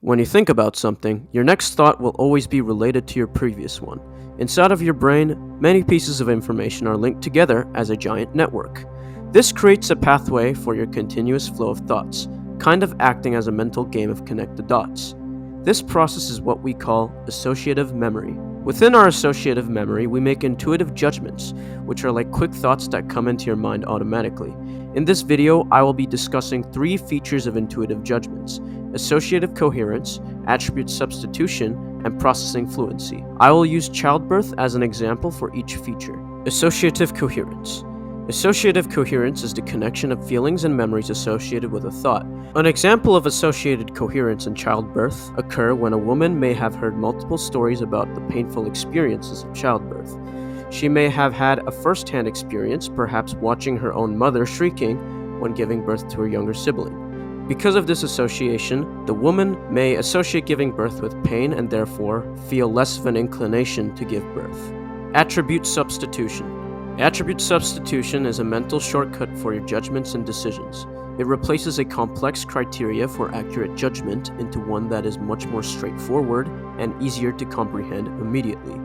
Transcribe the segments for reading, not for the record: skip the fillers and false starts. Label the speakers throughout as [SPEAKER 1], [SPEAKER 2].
[SPEAKER 1] When you think about something, your next thought will always be related to your previous one. Inside of your brain, many pieces of information are linked together as a giant network. This creates a pathway for your continuous flow of thoughts, kind of acting as a mental game of connect the dots. This process is what we call associative memory. Within our associative memory, we make intuitive judgments, which are like quick thoughts that come into your mind automatically. In this video, I will be discussing 3 features of intuitive judgments: associative coherence, attribute substitution, and processing fluency. I will use childbirth as an example for each feature. Associative coherence. Associative coherence is the connection of feelings and memories associated with a thought. An example of associated coherence in childbirth occur when a woman may have heard multiple stories about the painful experiences of childbirth. She may have had a first-hand experience, perhaps watching her own mother shrieking when giving birth to her younger sibling. Because of this association, the woman may associate giving birth with pain and therefore feel less of an inclination to give birth. Attribute substitution. Attribute substitution is a mental shortcut for your judgments and decisions. It replaces a complex criteria for accurate judgment into one that is much more straightforward and easier to comprehend immediately.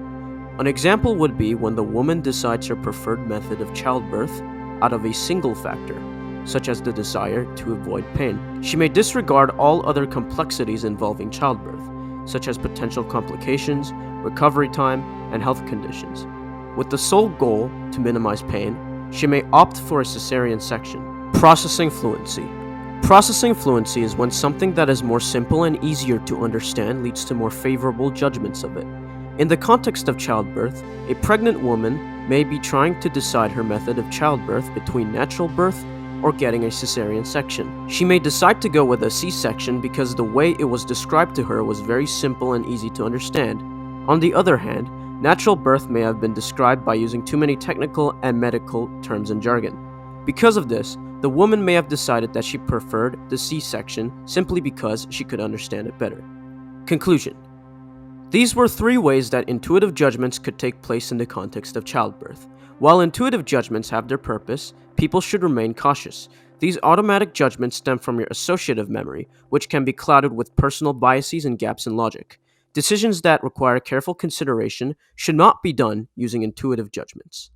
[SPEAKER 1] An example would be when the woman decides her preferred method of childbirth out of a single factor, such as the desire to avoid pain. She may disregard all other complexities involving childbirth, such as potential complications, recovery time, and health conditions. With the sole goal to minimize pain, she may opt for a cesarean section. Processing fluency. Processing fluency is when something that is more simple and easier to understand leads to more favorable judgments of it. In the context of childbirth, a pregnant woman may be trying to decide her method of childbirth between natural birth or getting a cesarean section. She may decide to go with a C-section because the way it was described to her was very simple and easy to understand. On the other hand, natural birth may have been described by using too many technical and medical terms and jargon. Because of this, the woman may have decided that she preferred the C-section simply because she could understand it better. Conclusion. These were 3 ways that intuitive judgments could take place in the context of childbirth. While intuitive judgments have their purpose, people should remain cautious. These automatic judgments stem from your associative memory, which can be clouded with personal biases and gaps in logic. Decisions that require careful consideration should not be done using intuitive judgments.